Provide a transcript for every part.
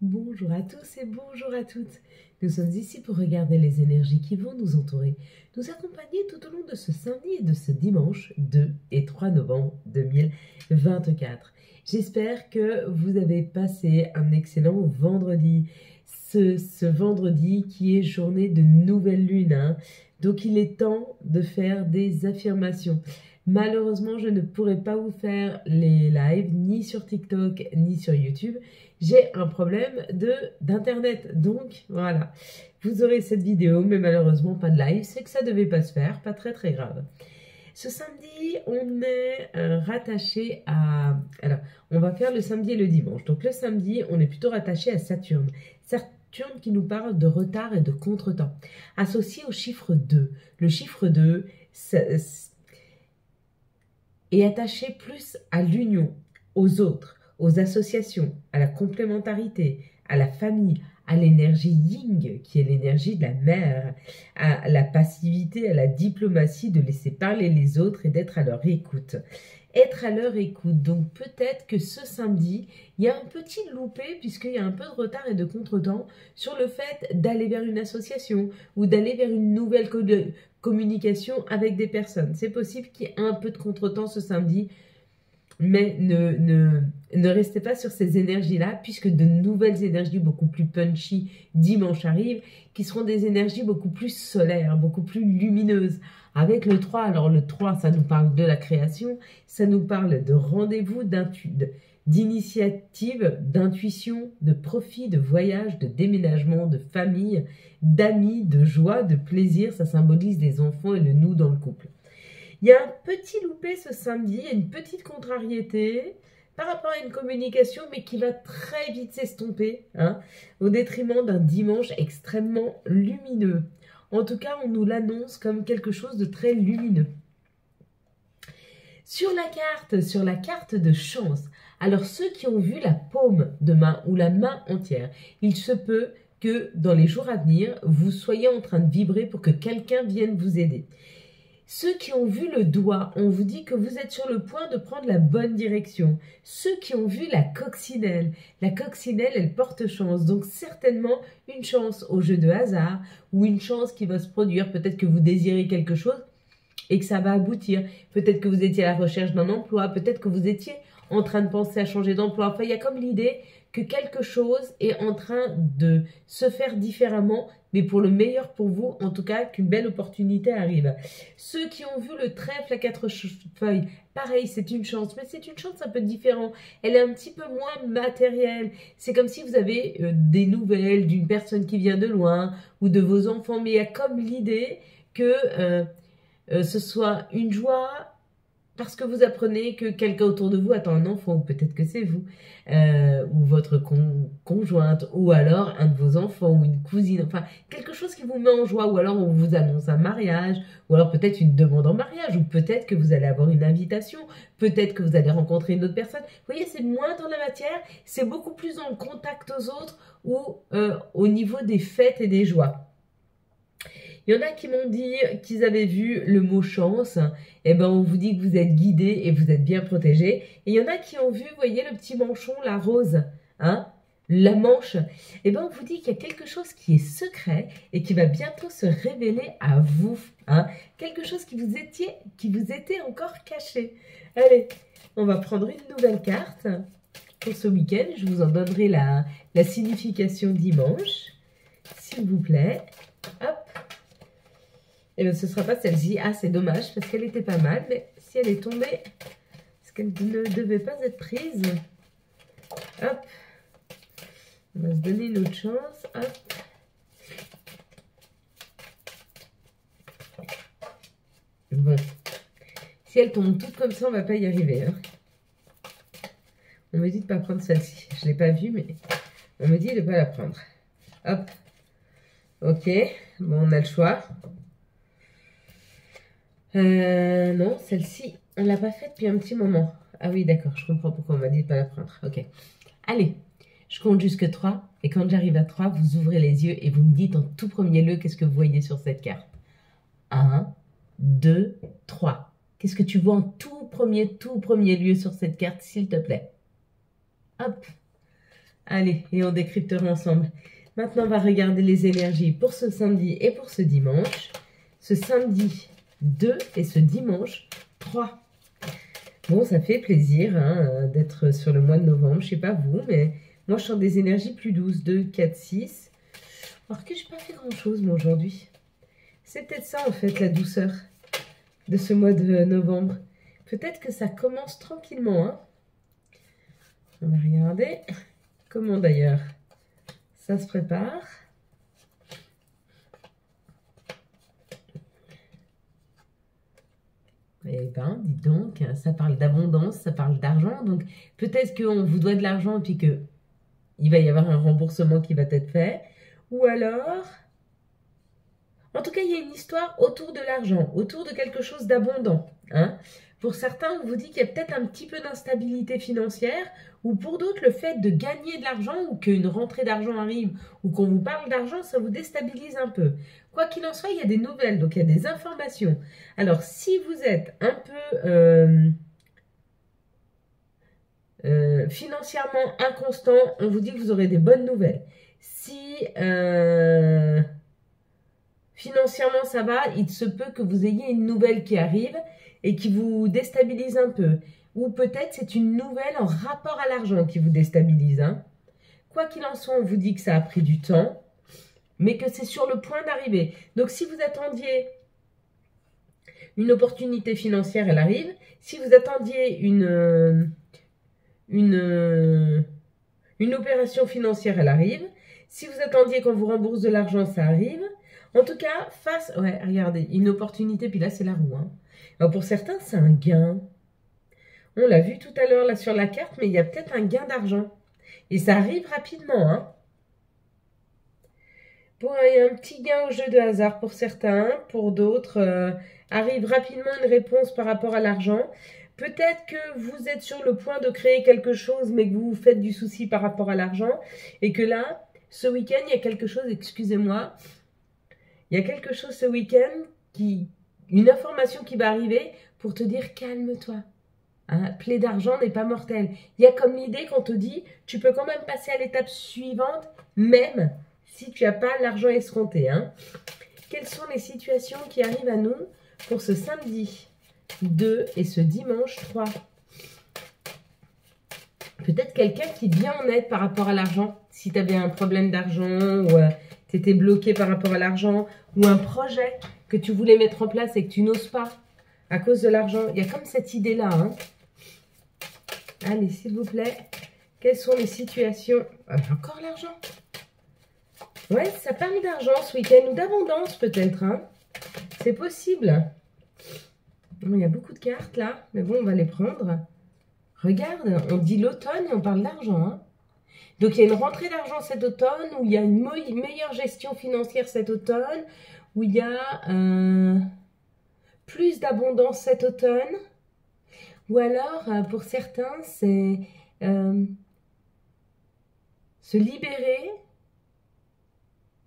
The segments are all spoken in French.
Bonjour à tous et bonjour à toutes. Nous sommes ici pour regarder les énergies qui vont nous entourer, nous accompagner tout au long de ce samedi et de ce dimanche 2 et 3 novembre 2024. J'espère que vous avez passé un excellent vendredi. Ce vendredi qui est journée de nouvelle lune, hein. Donc il est temps de faire des affirmations. Malheureusement, je ne pourrai pas vous faire les lives ni sur TikTok ni sur YouTube. J'ai un problème d'internet, donc voilà. Vous aurez cette vidéo, mais malheureusement pas de live. C'est que ça devait pas se faire, pas très très grave. Ce samedi, on est rattaché à... Alors, on va faire le samedi et le dimanche. Donc le samedi, on est plutôt rattaché à Saturne. Saturne qui nous parle de retard et de contretemps, associé au chiffre 2. Le chiffre 2, est attaché plus à l'union, aux autres, aux associations, à la complémentarité, à la famille, à l'énergie yin, qui est l'énergie de la mère, à la passivité, à la diplomatie, de laisser parler les autres et d'être à leur écoute. Être à leur écoute. Donc peut-être que ce samedi, il y a un petit loupé, puisqu'il y a un peu de retard et de contretemps, sur le fait d'aller vers une association ou d'aller vers une nouvelle communication avec des personnes. C'est possible qu'il y ait un peu de contretemps ce samedi, mais ne restez pas sur ces énergies-là, puisque de nouvelles énergies beaucoup plus punchy dimanche arrivent, qui seront des énergies beaucoup plus solaires, beaucoup plus lumineuses. Avec le 3, alors le 3, ça nous parle de la création, ça nous parle de rendez-vous, d'initiative, d'intuition, de profit, de voyage, de déménagement, de famille, d'amis, de joie, de plaisir. Ça symbolise les enfants et le nous dans le couple. Il y a un petit loupé ce samedi, une petite contrariété par rapport à une communication, mais qui va très vite s'estomper, hein, au détriment d'un dimanche extrêmement lumineux. En tout cas, on nous l'annonce comme quelque chose de très lumineux. Sur la carte de chance, alors ceux qui ont vu la paume de main ou la main entière, il se peut que dans les jours à venir, vous soyez en train de vibrer pour que quelqu'un vienne vous aider. Ceux qui ont vu le doigt, on vous dit que vous êtes sur le point de prendre la bonne direction. Ceux qui ont vu la coccinelle, elle porte chance. Donc certainement une chance au jeu de hasard ou une chance qui va se produire. Peut-être que vous désirez quelque chose et que ça va aboutir. Peut-être que vous étiez à la recherche d'un emploi. Peut-être que vous étiez en train de penser à changer d'emploi. Enfin, il y a comme l'idée que quelque chose est en train de se faire différemment, mais pour le meilleur pour vous, en tout cas, qu'une belle opportunité arrive. Ceux qui ont vu le trèfle à 4 feuilles, pareil, c'est une chance, mais c'est une chance un peu différente. Elle est un petit peu moins matérielle. C'est comme si vous avez des nouvelles d'une personne qui vient de loin ou de vos enfants, mais il y a comme l'idée que ce soit une joie parce que vous apprenez que quelqu'un autour de vous attend un enfant, ou peut-être que c'est vous, ou votre conjointe, ou alors un de vos enfants, ou une cousine, enfin, quelque chose qui vous met en joie, ou alors on vous annonce un mariage, ou alors peut-être une demande en mariage, ou peut-être que vous allez avoir une invitation, peut-être que vous allez rencontrer une autre personne. Vous voyez, c'est moins dans la matière, c'est beaucoup plus dans le contact aux autres, ou au niveau des fêtes et des joies. Il y en a qui m'ont dit qu'ils avaient vu le mot chance. Eh ben, on vous dit que vous êtes guidé et vous êtes bien protégé. Et il y en a qui ont vu, vous voyez, le petit manchon, la rose, hein, la manche. Eh ben, on vous dit qu'il y a quelque chose qui est secret et qui va bientôt se révéler à vous, hein. Quelque chose qui vous était encore caché. Allez, on va prendre une nouvelle carte pour ce week-end. Je vous en donnerai la signification dimanche, s'il vous plaît. Hop. Et bien, ce ne sera pas celle-ci. Ah, c'est dommage, parce qu'elle était pas mal. Mais si elle est tombée, est-ce qu'elle ne devait pas être prise? Hop. On va se donner une autre chance. Hop. Bon. Si elle tombe toute comme ça, on ne va pas y arriver, hein. On me dit de ne pas prendre celle-ci. Je ne l'ai pas vue, mais on me dit de ne pas la prendre. Hop. Ok. Bon, on a le choix. Non, celle-ci, on ne l'a pas faite depuis un petit moment. Ah oui, d'accord, je comprends pourquoi on m'a dit de ne pas la prendre. Ok. Allez, je compte jusque 3. Et quand j'arrive à 3, vous ouvrez les yeux et vous me dites en tout premier lieu qu'est-ce que vous voyez sur cette carte. 1, 2, 3. Qu'est-ce que tu vois en tout premier lieu sur cette carte, s'il te plaît? Hop. Allez, et on décryptera ensemble. Maintenant, on va regarder les énergies pour ce samedi et pour ce dimanche. Ce samedi 2 et ce dimanche 3. Bon, ça fait plaisir hein, d'être sur le mois de novembre. Je sais pas vous, mais moi, je sens des énergies plus douces. 2, 4, 6. Alors que je n'ai pas fait grand-chose, moi, aujourd'hui. C'est peut-être ça, en fait, la douceur de ce mois de novembre. Peut-être que ça commence tranquillement. Hein. On va regarder. Comment d'ailleurs ça se prépare. Eh ben, dis donc, ça parle d'abondance, ça parle d'argent. Donc, peut-être qu'on vous doit de l'argent et puis que il va y avoir un remboursement qui va être fait. Ou alors... En tout cas, il y a une histoire autour de l'argent, autour de quelque chose d'abondant. Hein. Pour certains, on vous dit qu'il y a peut-être un petit peu d'instabilité financière, ou pour d'autres, le fait de gagner de l'argent, ou qu'une rentrée d'argent arrive, ou qu'on vous parle d'argent, ça vous déstabilise un peu. Quoi qu'il en soit, il y a des nouvelles, donc il y a des informations. Alors, si vous êtes un peu financièrement inconstant, on vous dit que vous aurez des bonnes nouvelles. Si... financièrement, ça va, il se peut que vous ayez une nouvelle qui arrive et qui vous déstabilise un peu. Ou peut-être c'est une nouvelle en rapport à l'argent qui vous déstabilise. Hein. Quoi qu'il en soit, on vous dit que ça a pris du temps, mais que c'est sur le point d'arriver. Donc si vous attendiez une opportunité financière, elle arrive. Si vous attendiez une opération financière, elle arrive. Si vous attendiez qu'on vous rembourse de l'argent, ça arrive. En tout cas, ouais, regardez, une opportunité, puis là, c'est la roue. Hein. Alors, pour certains, c'est un gain. On l'a vu tout à l'heure, là, sur la carte, mais il y a peut-être un gain d'argent. Et ça arrive rapidement, hein. Bon, il y a un petit gain au jeu de hasard pour certains. Pour d'autres, arrive rapidement une réponse par rapport à l'argent. Peut-être que vous êtes sur le point de créer quelque chose, mais que vous vous faites du souci par rapport à l'argent. Et que là, ce week-end, il y a quelque chose, excusez-moi... Il y a quelque chose ce week-end, une information qui va arriver pour te dire calme-toi. Hein, plaie d'argent n'est pas mortel. Il y a comme l'idée qu'on te dit, tu peux quand même passer à l'étape suivante, même si tu n'as pas l'argent escompté. Hein. Quelles sont les situations qui arrivent à nous pour ce samedi 2 et ce dimanche 3? Peut-être quelqu'un qui vient en aide par rapport à l'argent. Si tu avais un problème d'argent ou... tu étais bloqué par rapport à l'argent ou un projet que tu voulais mettre en place et que tu n'oses pas à cause de l'argent. Il y a comme cette idée-là. Hein. Allez, s'il vous plaît, quelles sont les situations? Encore l'argent. Ouais, ça parle d'argent ce week-end ou d'abondance peut-être. Hein. C'est possible. Bon, il y a beaucoup de cartes là, mais bon, on va les prendre. Regarde, on dit l'automne et on parle d'argent. Hein. Donc, il y a une rentrée d'argent cet automne, où il y a une meilleure gestion financière cet automne, où il y a plus d'abondance cet automne. Ou alors, pour certains, c'est se libérer.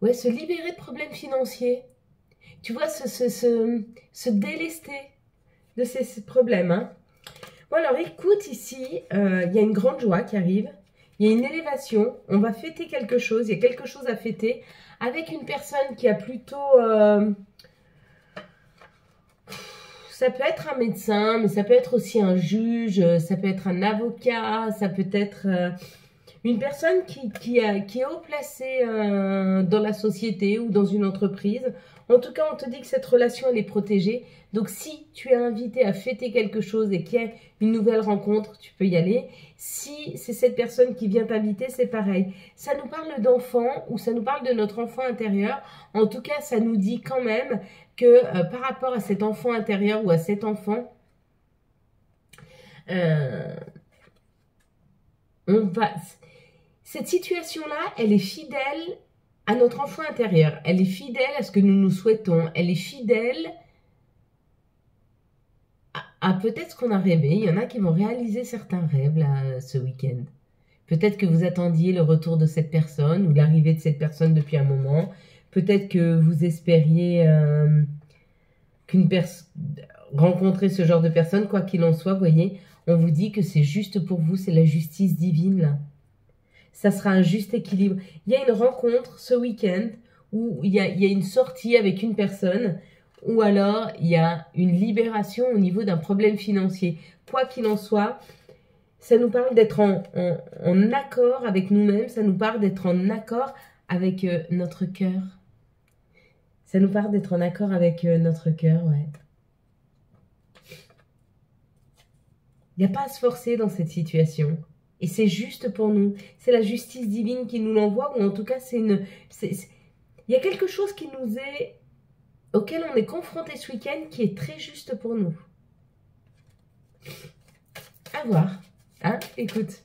Ouais, se libérer de problèmes financiers. Tu vois, se délester de ces problèmes. Hein. Bon, alors, écoute, ici, il y a une grande joie qui arrive. Il y a une élévation, on va fêter quelque chose, il y a quelque chose à fêter avec une personne qui a plutôt... ça peut être un médecin, mais ça peut être aussi un juge, ça peut être un avocat, ça peut être une personne qui est haut placée dans la société ou dans une entreprise. En tout cas, on te dit que cette relation, elle est protégée. Donc, si tu es invité à fêter quelque chose et qu'il y a une nouvelle rencontre, tu peux y aller. Si c'est cette personne qui vient t'inviter, c'est pareil. Ça nous parle d'enfant ou ça nous parle de notre enfant intérieur. En tout cas, ça nous dit quand même que par rapport à cet enfant intérieur ou à cet enfant, cette situation-là, elle est fidèle à notre enfant intérieur. Elle est fidèle à ce que nous nous souhaitons. Elle est fidèle à peut-être ce qu'on a rêvé. Il y en a qui vont réaliser certains rêves là, ce week-end. Peut-être que vous attendiez le retour de cette personne ou l'arrivée de cette personne depuis un moment. Peut-être que vous espériez rencontrer ce genre de personne. Quoi qu'il en soit, vous voyez, on vous dit que c'est juste pour vous. C'est la justice divine là. ça sera un juste équilibre. Il y a une rencontre ce week-end où il y a une sortie avec une personne, ou alors il y a une libération au niveau d'un problème financier. Quoi qu'il en soit, ça nous parle d'être en accord avec nous-mêmes, ça nous parle d'être en accord avec notre cœur. Ça nous parle d'être en accord avec notre cœur, ouais. Il n'y a pas à se forcer dans cette situation. Et c'est juste pour nous. C'est la justice divine qui nous l'envoie, ou en tout cas, il y a quelque chose qui nous est, auquel on est confronté ce week-end, qui est très juste pour nous. À voir. Hein, écoute.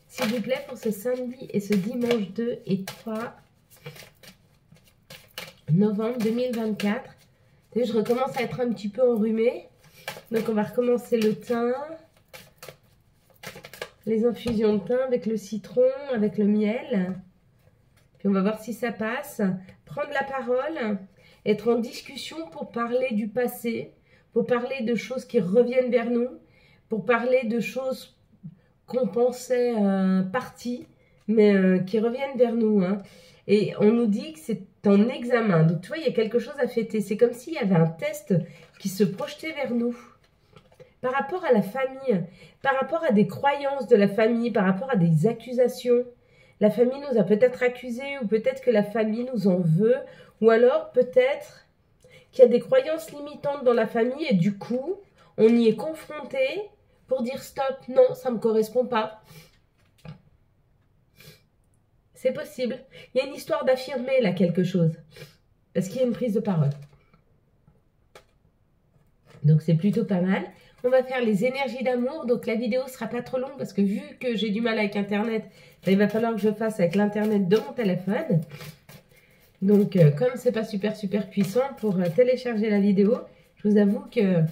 S'il vous plaît, pour ce samedi et ce dimanche 2 et 3 novembre 2024. Je recommence à être un petit peu enrhumée. Donc, on va recommencer le thym. Les infusions de thym avec le citron, avec le miel. Puis, on va voir si ça passe. Prendre la parole. Être en discussion pour parler du passé. Pour parler de choses qui reviennent vers nous. Pour parler de choses qu'on pensait parties, mais qui reviennent vers nous. Hein. Et on nous dit que c'est un examen. Donc, tu vois, il y a quelque chose à fêter. C'est comme s'il y avait un test qui se projetait vers nous. Par rapport à la famille, par rapport à des croyances de la famille, par rapport à des accusations. La famille nous a peut-être accusés, ou peut-être que la famille nous en veut, ou alors peut-être qu'il y a des croyances limitantes dans la famille et du coup, on y est confronté pour dire stop, non, ça ne me correspond pas. C'est possible. Il y a une histoire d'affirmer là quelque chose. Parce qu'il y a une prise de parole. Donc c'est plutôt pas mal. On va faire les énergies d'amour. Donc la vidéo sera pas trop longue parce que vu que j'ai du mal avec Internet, il va falloir que je fasse avec l'Internet de mon téléphone. Donc comme c'est pas super puissant pour télécharger la vidéo, je vous avoue que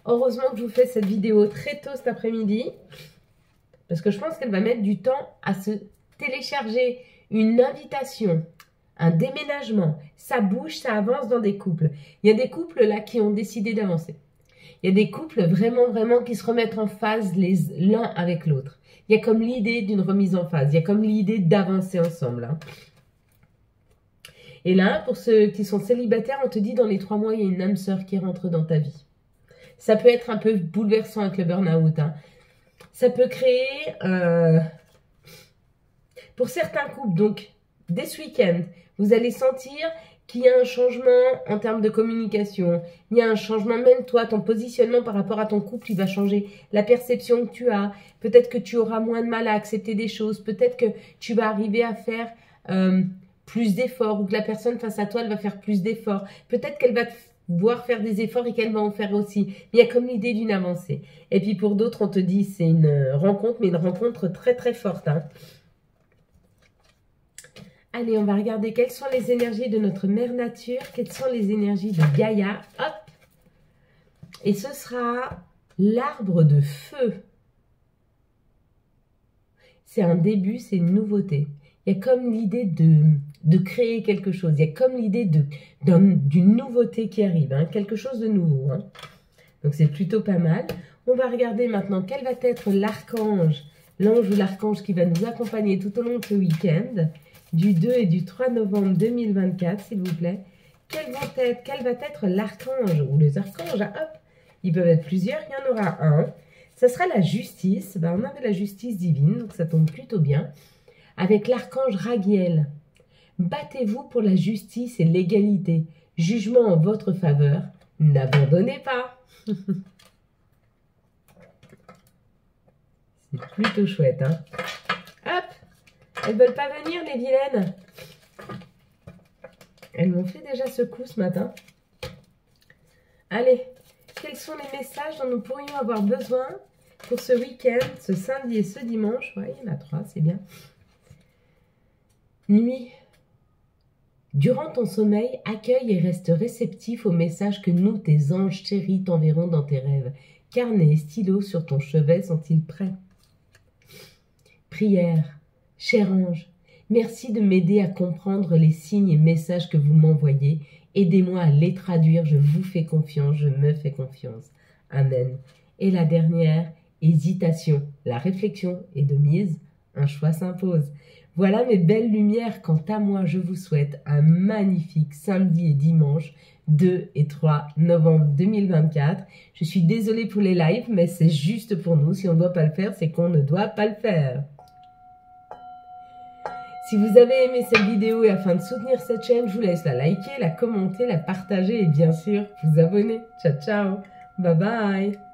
heureusement que je vous fais cette vidéo très tôt cet après-midi. Parce que je pense qu'elle va mettre du temps à se télécharger. Une invitation, un déménagement, ça bouge, ça avance dans des couples. Il y a des couples là qui ont décidé d'avancer. Il y a des couples vraiment qui se remettent en phase l'un avec l'autre. Il y a comme l'idée d'une remise en phase, il y a comme l'idée d'avancer ensemble. Hein. Et là, pour ceux qui sont célibataires, on te dit dans les 3 mois, il y a une âme sœur qui rentre dans ta vie. Ça peut être un peu bouleversant avec le burn-out. Hein. Ça peut créer... Pour certains couples, donc, dès ce week-end, vous allez sentir qu'il y a un changement en termes de communication. Il y a un changement, même toi, ton positionnement par rapport à ton couple, il va changer. La perception que tu as, peut-être que tu auras moins de mal à accepter des choses. Peut-être que tu vas arriver à faire plus d'efforts ou que la personne face à toi, elle va faire plus d'efforts. Peut-être qu'elle va te voir faire des efforts et qu'elle va en faire aussi. Mais il y a comme l'idée d'une avancée. Et puis pour d'autres, on te dit c'est une rencontre, mais une rencontre très forte. Hein. Allez, on va regarder quelles sont les énergies de notre mère nature, quelles sont les énergies de Gaïa. Hop! Et ce sera l'arbre de feu. C'est un début, c'est une nouveauté. Il y a comme l'idée de créer quelque chose. Il y a comme l'idée d'une nouveauté qui arrive, hein, quelque chose de nouveau. Hein. Donc c'est plutôt pas mal. On va regarder maintenant quel va être l'archange, l'ange ou l'archange qui va nous accompagner tout au long de ce week-end. Du 2 et du 3 novembre 2024, s'il vous plaît. Quel va être l'archange ou les archanges? Hop, ils peuvent être plusieurs, il y en aura un. Ça sera la justice. Ben, on avait la justice divine, donc ça tombe plutôt bien. Avec l'archange Raguiel. Battez-vous pour la justice et l'égalité. Jugement en votre faveur. N'abandonnez pas. C'est plutôt chouette, hein. Hop. Elles veulent pas venir, les vilaines. Elles m'ont fait déjà ce coup ce matin. Allez, quels sont les messages dont nous pourrions avoir besoin pour ce week-end, ce samedi et ce dimanche? Oui, il y en a 3, c'est bien. Nuit. Durant ton sommeil, accueille et reste réceptif aux messages que nous, tes anges chéris, t'enverront dans tes rêves. Carnet et stylo sur ton chevet sont-ils prêts? Prière. Cher ange, merci de m'aider à comprendre les signes et messages que vous m'envoyez. Aidez-moi à les traduire. Je vous fais confiance, je me fais confiance. Amen. Et la dernière, hésitation. La réflexion est de mise. un choix s'impose. Voilà mes belles lumières. Quant à moi, je vous souhaite un magnifique samedi et dimanche 2 et 3 novembre 2024. Je suis désolée pour les lives, mais c'est juste pour nous. Si on ne doit pas le faire, c'est qu'on ne doit pas le faire. Si vous avez aimé cette vidéo et afin de soutenir cette chaîne, je vous laisse la liker, la commenter, la partager et bien sûr vous abonner. Ciao, ciao. Bye bye.